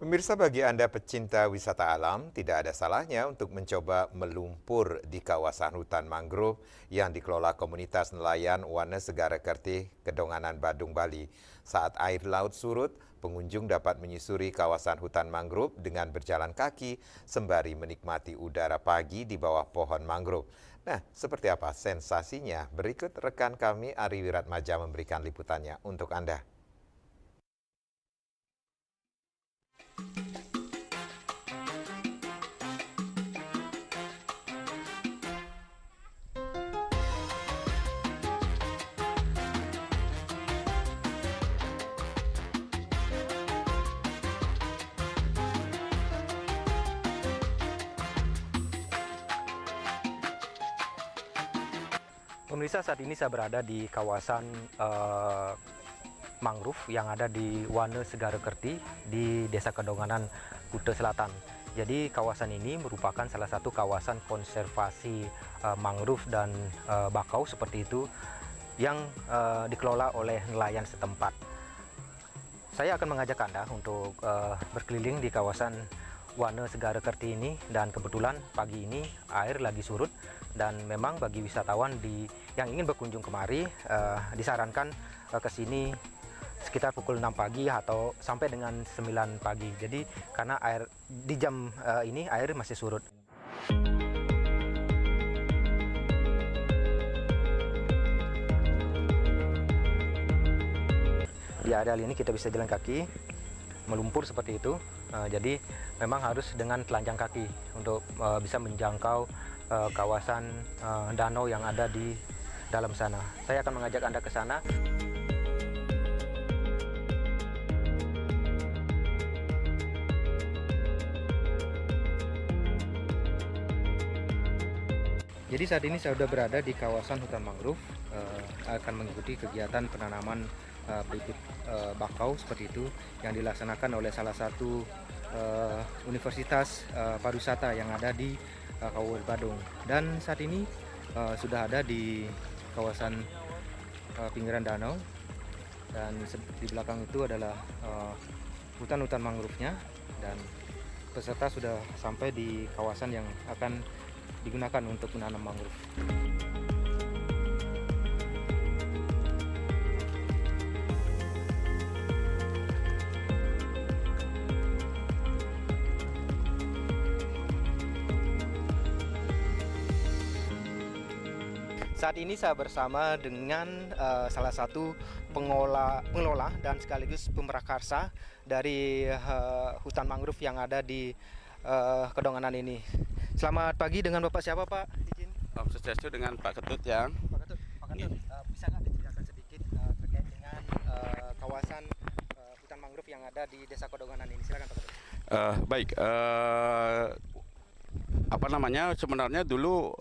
Pemirsa, bagi Anda pecinta wisata alam, tidak ada salahnya untuk mencoba melumpur di kawasan hutan mangrove yang dikelola komunitas nelayan Wana Segara Kertih, Kedonganan, Badung, Bali. Saat air laut surut, pengunjung dapat menyusuri kawasan hutan mangrove dengan berjalan kaki sembari menikmati udara pagi di bawah pohon mangrove. Nah, seperti apa sensasinya? Berikut rekan kami Ari Wiratmaja memberikan liputannya untuk Anda. Pemirsa, saat ini saya berada di kawasan mangrove yang ada di Wana Segara Kertih di Desa Kedonganan, Kuta Selatan. Jadi kawasan ini merupakan salah satu kawasan konservasi mangrove dan bakau seperti itu yang dikelola oleh nelayan setempat. Saya akan mengajak Anda untuk berkeliling di kawasan Wana Segara Kertih ini, dan kebetulan pagi ini air lagi surut dan memang bagi wisatawan yang ingin berkunjung kemari disarankan ke sini sekitar pukul 6 pagi atau sampai dengan 9 pagi. Jadi karena air di jam ini air masih surut. Di areal ini kita bisa jalan kaki, melumpur seperti itu. Jadi memang harus dengan telanjang kaki untuk bisa menjangkau kawasan danau yang ada di dalam sana. Saya akan mengajak Anda ke sana. Jadi saat ini saya sudah berada di kawasan hutan mangrove, akan mengikuti kegiatan penanaman bibit bakau seperti itu yang dilaksanakan oleh salah satu universitas pariwisata yang ada di Kabupaten Badung. Dan saat ini sudah ada di kawasan pinggiran danau, dan di belakang itu adalah hutan-hutan mangrove-nya, dan peserta sudah sampai di kawasan yang akan digunakan untuk menanam mangrove. Saat ini saya bersama dengan salah satu pengelola dan sekaligus pemrakarsa dari hutan mangrove yang ada di Kedonganan ini. Selamat pagi, dengan Bapak siapa, Pak? Izin. Om Swastiastu, dengan Pak Ketut ya. Pak Ketut, bisa nggak diceritakan sedikit terkait dengan kawasan hutan mangrove yang ada di Desa Kedonganan ini? Silakan, Pak Ketut. Baik, sebenarnya dulu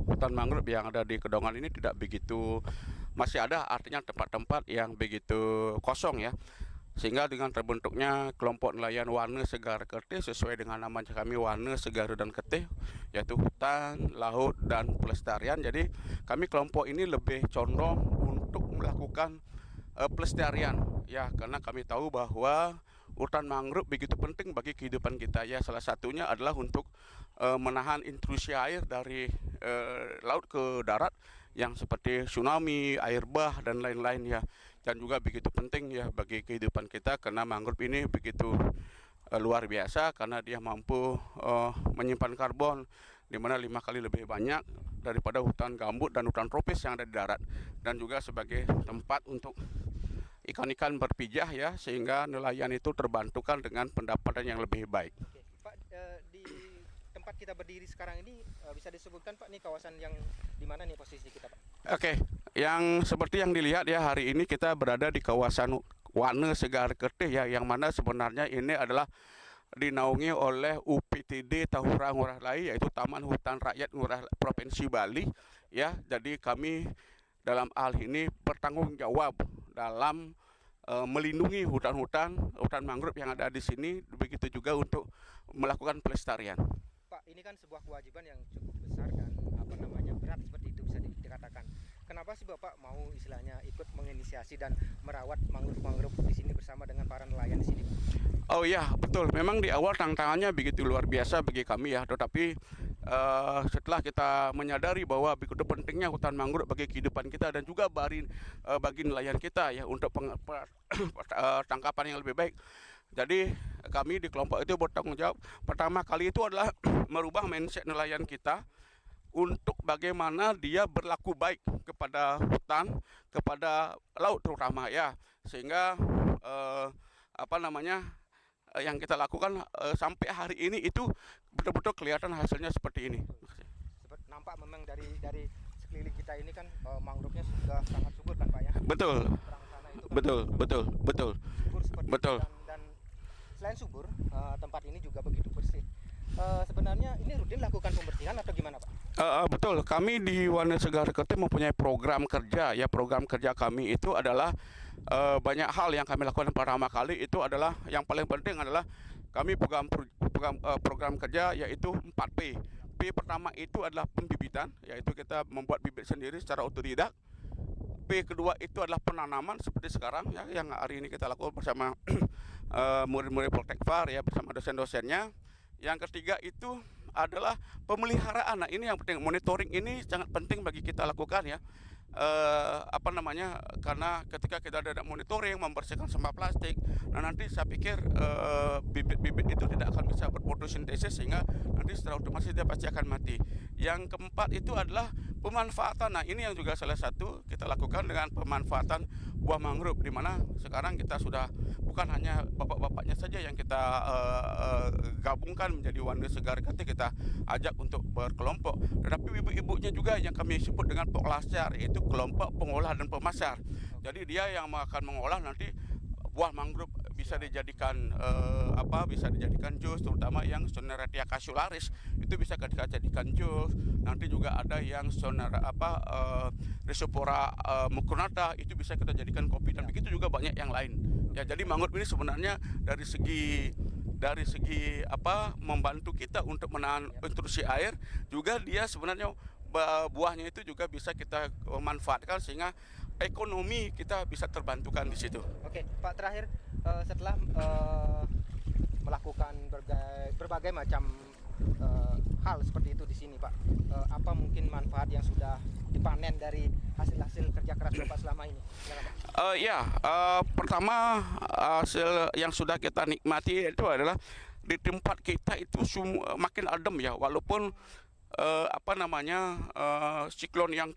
hutan mangrove yang ada di Kedongan ini tidak begitu, masih ada artinya tempat-tempat yang begitu kosong ya. Sehingga dengan terbentuknya kelompok nelayan Wana Segara Kertih sesuai dengan nama kami, Wana, Segara, dan Kertih, yaitu hutan, laut, dan pelestarian. Jadi kami kelompok ini lebih condong untuk melakukan pelestarian ya, karena kami tahu bahwa hutan mangrove begitu penting bagi kehidupan kita ya. Salah satunya adalah untuk menahan intrusi air dari laut ke darat yang seperti tsunami, air bah, dan lain-lain ya. Dan juga begitu penting ya bagi kehidupan kita, karena mangrove ini begitu luar biasa karena dia mampu menyimpan karbon di mana 5 kali lebih banyak daripada hutan gambut dan hutan tropis yang ada di darat, dan juga sebagai tempat untuk ikan-ikan berpijah ya, sehingga nelayan itu terbantukan dengan pendapatan yang lebih baik. Oke, Pak, di tempat kita berdiri sekarang ini bisa disebutkan, Pak, nih kawasan yang di mana nih posisi kita, Pak? Oke, yang seperti yang dilihat ya, hari ini kita berada di kawasan Wana Segara Kertih ya, yang mana sebenarnya ini adalah dinaungi oleh UPTD Tahura Ngurah Rai, yaitu Taman Hutan Rakyat Ngurah Provinsi Bali ya. Jadi kami dalam hal ini bertanggung jawab dalam melindungi hutan mangrove yang ada di sini, begitu juga untuk melakukan pelestarian. Pak, ini kan sebuah kewajiban yang cukup besar dan berat seperti itu bisa dikatakan. Kenapa sih Bapak mau istilahnya ikut menginisiasi dan merawat mangrove-mangrove di sini bersama dengan para nelayan di sini? Oh iya, betul. Memang di awal tantangannya begitu luar biasa bagi kami ya. Tetapi setelah kita menyadari bahwa begitu pentingnya hutan mangrove bagi kehidupan kita dan juga bagi nelayan kita ya untuk tangkapan yang lebih baik. Jadi kami di kelompok itu bertanggung jawab. Pertama kali itu adalah merubah mindset nelayan kita untuk bagaimana dia berlaku baik kepada hutan, kepada laut terutama ya, sehingga yang kita lakukan sampai hari ini itu betul-betul kelihatan hasilnya seperti ini. Nampak memang dari sekeliling kita ini kan mangrove-nya sudah sangat subur kan Pak ya? Betul, betul. Subur seperti Betul. itu dan selain subur, tempat ini juga begitu bersih. Sebenarnya ini rutin lakukan pembersihan atau gimana Pak? Betul, kami di Wana Segara Kerti mempunyai program kerja ya. Program kerja kami itu adalah banyak hal yang kami lakukan pertama kali itu adalah yang paling penting adalah kami program kerja yaitu 4P. P pertama itu adalah pembibitan, yaitu kita membuat bibit sendiri secara otodidak. P kedua itu adalah penanaman seperti sekarang ya, yang hari ini kita lakukan bersama murid-murid Poltekfar ya, bersama dosen-dosennya. Yang ketiga itu adalah pemeliharaan. Nah, ini yang penting, monitoring ini sangat penting bagi kita lakukan ya. Karena ketika kita ada monitoring, membersihkan sampah plastik, nah nanti saya pikir bibit-bibit itu tidak akan bisa berfotosintesis sehingga nanti secara otomatis dia pasti akan mati. Yang keempat itu adalah pemanfaatan. Nah, ini yang juga salah satu kita lakukan dengan pemanfaatan buah mangrove, di mana sekarang kita sudah bukan hanya bapak-bapaknya saja yang kita gabungkan menjadi Wana Segara Kerti, kita ajak untuk berkelompok, tetapi ibu-ibunya juga yang kami sebut dengan Poklasar, yaitu kelompok pengolah dan pemasar. Jadi dia yang akan mengolah nanti buah mangrove bisa dijadikan jus, terutama yang Soneratia cassularis itu bisa kita jadikan jus. Nanti juga ada yang Rhizopora mucronata itu bisa kita jadikan kopi, dan begitu juga banyak yang lain. Ya, jadi mangrove ini sebenarnya dari segi membantu kita untuk menahan intrusi air, juga dia sebenarnya buahnya itu juga bisa kita manfaatkan sehingga ekonomi kita bisa terbantukan di situ. Oke, Pak, terakhir setelah melakukan berbagai macam hal seperti itu di sini, Pak, apa mungkin manfaat yang sudah dipanen dari hasil-hasil kerja keras Bapak selama ini? Pertama hasil yang sudah kita nikmati itu adalah di tempat kita itu makin adem ya, walaupun siklon yang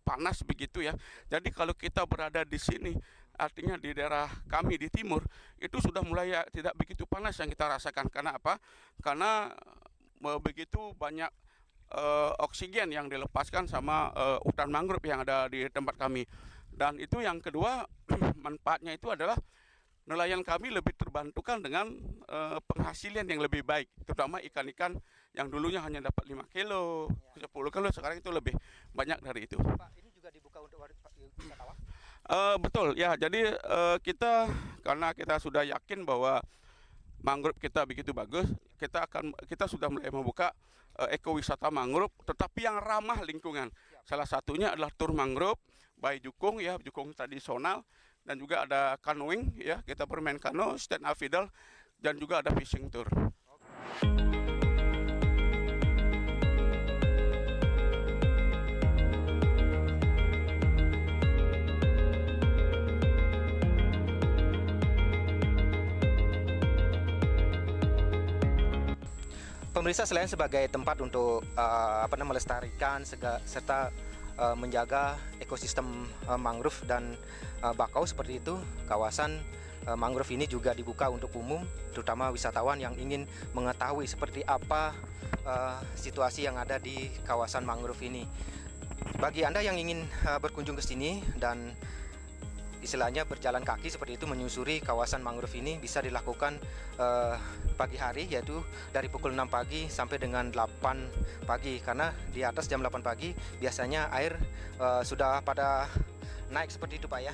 panas begitu ya. Jadi kalau kita berada di sini, artinya di daerah kami di timur itu sudah mulai tidak begitu panas yang kita rasakan. Karena apa? Karena begitu banyak oksigen yang dilepaskan sama hutan mangrove yang ada di tempat kami. Dan itu yang kedua, manfaatnya itu adalah nelayan kami lebih terbantukan dengan penghasilan yang lebih baik, terutama ikan-ikan yang dulunya hanya dapat 5 kilo, 10 kilo, sekarang itu lebih banyak dari itu. Pak, ini juga dibuka untuk wisatawan? Betul ya, jadi karena kita sudah yakin bahwa mangrove kita begitu bagus, kita sudah mulai membuka ekowisata mangrove, tetapi yang ramah lingkungan. Salah satunya adalah tur mangrove by Jukung ya, Jukung tradisional, dan juga ada canoeing ya, kita bermain kano, stand up paddle, dan juga ada fishing tour. Pemirsa, selain sebagai tempat untuk melestarikan serta menjaga ekosistem mangrove dan bakau seperti itu, kawasan mangrove ini juga dibuka untuk umum, terutama wisatawan yang ingin mengetahui seperti apa situasi yang ada di kawasan mangrove ini. Bagi Anda yang ingin berkunjung ke sini dan istilahnya berjalan kaki seperti itu menyusuri kawasan mangrove ini, bisa dilakukan pagi hari, yaitu dari pukul 6 pagi sampai dengan 8 pagi, karena di atas jam 8 pagi biasanya air sudah pada naik seperti itu, Pak ya.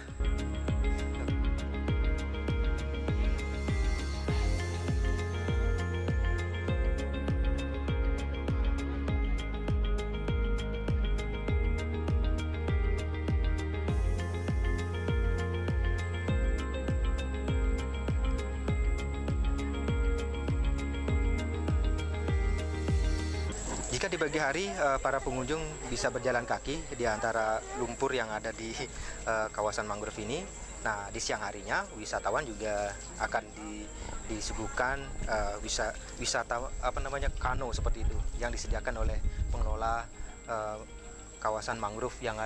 Jika di pagi hari para pengunjung bisa berjalan kaki di antara lumpur yang ada di kawasan mangrove ini. Nah, di siang harinya wisatawan juga akan disuguhkan wisata kano seperti itu yang disediakan oleh pengelola kawasan mangrove yang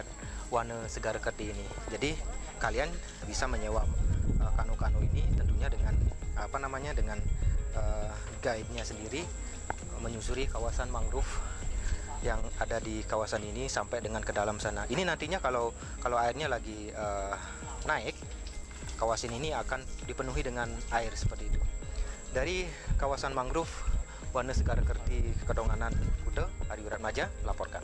Wana Segara Kerti ini. Jadi kalian bisa menyewa kano-kano ini tentunya dengan dengan guide-nya sendiri, menyusuri kawasan mangrove yang ada di kawasan ini sampai dengan ke dalam sana. Ini nantinya kalau airnya lagi naik, kawasan ini akan dipenuhi dengan air seperti itu. Dari kawasan mangrove Wana Segara Kerti Kedonganan Kuta, Ari Wiratmaja melaporkan.